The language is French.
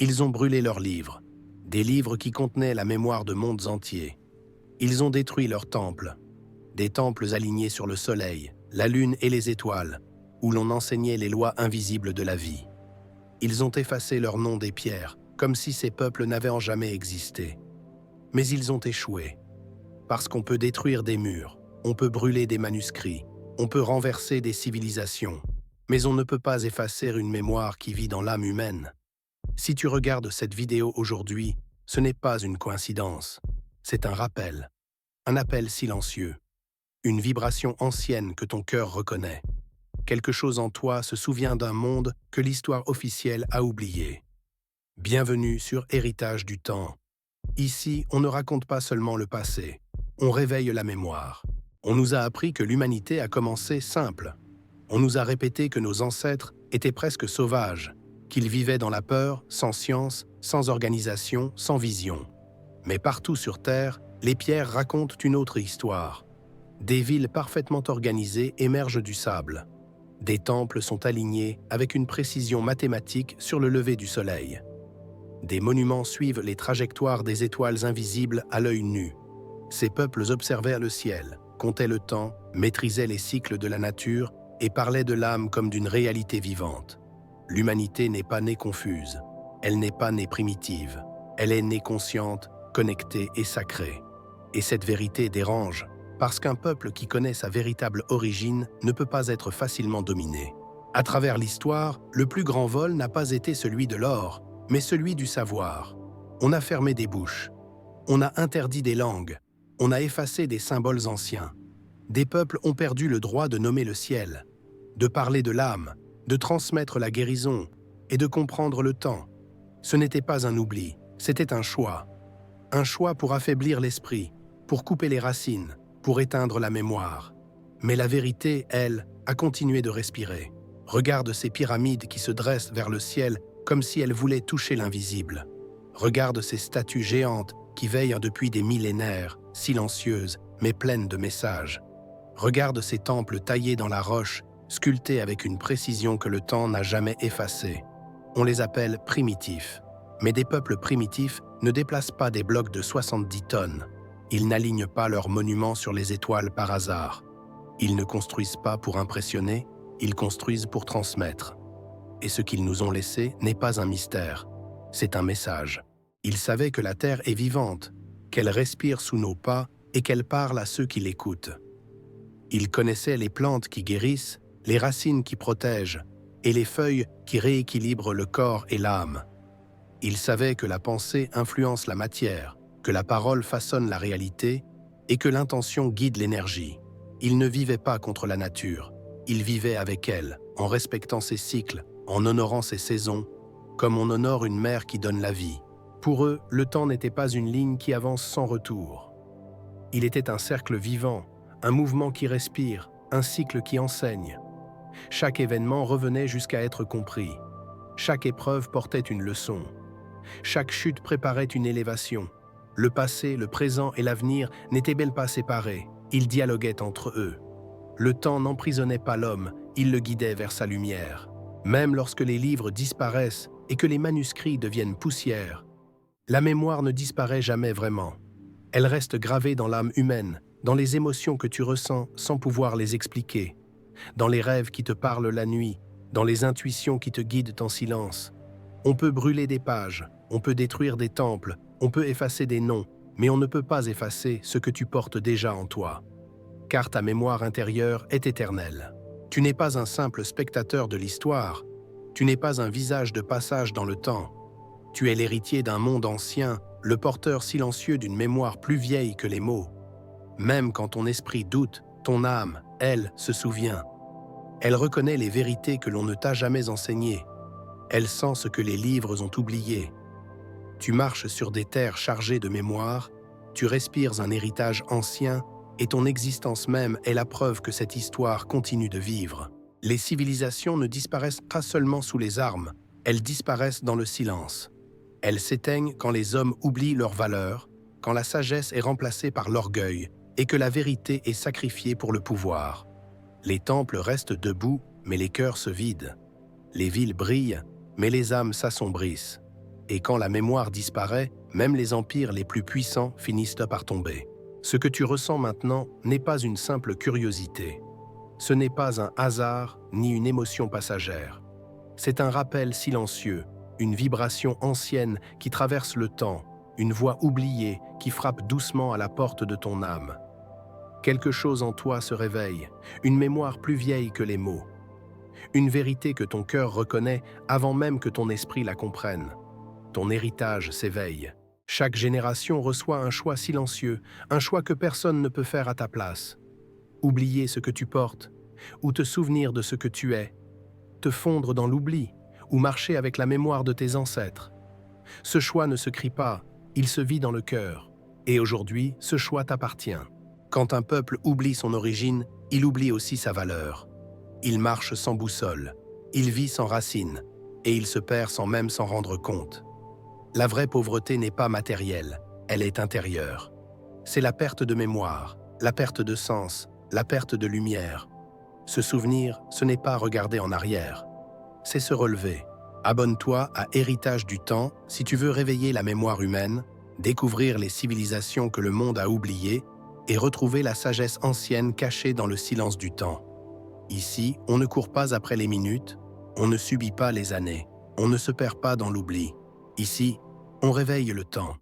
Ils ont brûlé leurs livres, des livres qui contenaient la mémoire de mondes entiers. Ils ont détruit leurs temples, des temples alignés sur le soleil, la lune et les étoiles, où l'on enseignait les lois invisibles de la vie. Ils ont effacé leurs noms des pierres, comme si ces peuples n'avaient en jamais existé. Mais ils ont échoué. Parce qu'on peut détruire des murs, on peut brûler des manuscrits, on peut renverser des civilisations, mais on ne peut pas effacer une mémoire qui vit dans l'âme humaine. Si tu regardes cette vidéo aujourd'hui, ce n'est pas une coïncidence. C'est un rappel, un appel silencieux, une vibration ancienne que ton cœur reconnaît. Quelque chose en toi se souvient d'un monde que l'histoire officielle a oublié. Bienvenue sur Héritage du Temps. Ici, on ne raconte pas seulement le passé, on réveille la mémoire. On nous a appris que l'humanité a commencé simple. On nous a répété que nos ancêtres étaient presque sauvages, qu'ils vivaient dans la peur, sans science, sans organisation, sans vision. Mais partout sur Terre, les pierres racontent une autre histoire. Des villes parfaitement organisées émergent du sable. Des temples sont alignés avec une précision mathématique sur le lever du soleil. Des monuments suivent les trajectoires des étoiles invisibles à l'œil nu. Ces peuples observaient le ciel, comptaient le temps, maîtrisaient les cycles de la nature et parlaient de l'âme comme d'une réalité vivante. L'humanité n'est pas née confuse, elle n'est pas née primitive, elle est née consciente, connectée et sacrée. Et cette vérité dérange, parce qu'un peuple qui connaît sa véritable origine ne peut pas être facilement dominé. À travers l'histoire, le plus grand vol n'a pas été celui de l'or, mais celui du savoir. On a fermé des bouches, on a interdit des langues, on a effacé des symboles anciens. Des peuples ont perdu le droit de nommer le ciel, de parler de l'âme, de transmettre la guérison et de comprendre le temps. Ce n'était pas un oubli, c'était un choix. Un choix pour affaiblir l'esprit, pour couper les racines, pour éteindre la mémoire. Mais la vérité, elle, a continué de respirer. Regarde ces pyramides qui se dressent vers le ciel comme si elles voulaient toucher l'invisible. Regarde ces statues géantes qui veillent depuis des millénaires, silencieuses, mais pleines de messages. Regarde ces temples taillés dans la roche, sculptés avec une précision que le temps n'a jamais effacée. On les appelle primitifs. Mais des peuples primitifs ne déplacent pas des blocs de 70 tonnes. Ils n'alignent pas leurs monuments sur les étoiles par hasard. Ils ne construisent pas pour impressionner, ils construisent pour transmettre. Et ce qu'ils nous ont laissé n'est pas un mystère, c'est un message. Ils savaient que la terre est vivante, qu'elle respire sous nos pas et qu'elle parle à ceux qui l'écoutent. Ils connaissaient les plantes qui guérissent, les racines qui protègent et les feuilles qui rééquilibrent le corps et l'âme. Ils savaient que la pensée influence la matière, que la parole façonne la réalité et que l'intention guide l'énergie. Ils ne vivaient pas contre la nature, ils vivaient avec elle, en respectant ses cycles, en honorant ses saisons, comme on honore une mère qui donne la vie. Pour eux, le temps n'était pas une ligne qui avance sans retour. Il était un cercle vivant, un mouvement qui respire, un cycle qui enseigne. Chaque événement revenait jusqu'à être compris. Chaque épreuve portait une leçon. Chaque chute préparait une élévation. Le passé, le présent et l'avenir n'étaient bel pas séparés, ils dialoguaient entre eux. Le temps n'emprisonnait pas l'homme, il le guidait vers sa lumière. Même lorsque les livres disparaissent et que les manuscrits deviennent poussière, la mémoire ne disparaît jamais vraiment. Elle reste gravée dans l'âme humaine, dans les émotions que tu ressens sans pouvoir les expliquer, dans les rêves qui te parlent la nuit, dans les intuitions qui te guident en silence. On peut brûler des pages, on peut détruire des temples, on peut effacer des noms, mais on ne peut pas effacer ce que tu portes déjà en toi. Car ta mémoire intérieure est éternelle. Tu n'es pas un simple spectateur de l'histoire, tu n'es pas un visage de passage dans le temps. Tu es l'héritier d'un monde ancien, le porteur silencieux d'une mémoire plus vieille que les mots. Même quand ton esprit doute, ton âme, elle, se souvient. Elle reconnaît les vérités que l'on ne t'a jamais enseignées. Elle sent ce que les livres ont oublié. Tu marches sur des terres chargées de mémoire, tu respires un héritage ancien et ton existence même est la preuve que cette histoire continue de vivre. Les civilisations ne disparaissent pas seulement sous les armes, elles disparaissent dans le silence. Elles s'éteignent quand les hommes oublient leurs valeurs, quand la sagesse est remplacée par l'orgueil et que la vérité est sacrifiée pour le pouvoir. Les temples restent debout, mais les cœurs se vident. Les villes brillent, mais les âmes s'assombrissent. Et quand la mémoire disparaît, même les empires les plus puissants finissent par tomber. Ce que tu ressens maintenant n'est pas une simple curiosité. Ce n'est pas un hasard ni une émotion passagère. C'est un rappel silencieux, une vibration ancienne qui traverse le temps, une voix oubliée qui frappe doucement à la porte de ton âme. Quelque chose en toi se réveille, une mémoire plus vieille que les mots. Une vérité que ton cœur reconnaît avant même que ton esprit la comprenne. Ton héritage s'éveille. Chaque génération reçoit un choix silencieux, un choix que personne ne peut faire à ta place. Oublier ce que tu portes, ou te souvenir de ce que tu es, te fondre dans l'oubli, ou marcher avec la mémoire de tes ancêtres. Ce choix ne se crie pas, il se vit dans le cœur. Et aujourd'hui, ce choix t'appartient. Quand un peuple oublie son origine, il oublie aussi sa valeur. Il marche sans boussole, il vit sans racines, et il se perd sans même s'en rendre compte. La vraie pauvreté n'est pas matérielle, elle est intérieure. C'est la perte de mémoire, la perte de sens, la perte de lumière. Se souvenir, ce n'est pas regarder en arrière, c'est se relever. Abonne-toi à Héritage du Temps si tu veux réveiller la mémoire humaine, découvrir les civilisations que le monde a oubliées et retrouver la sagesse ancienne cachée dans le silence du temps. Ici, on ne court pas après les minutes, on ne subit pas les années, on ne se perd pas dans l'oubli. Ici, on réveille le temps.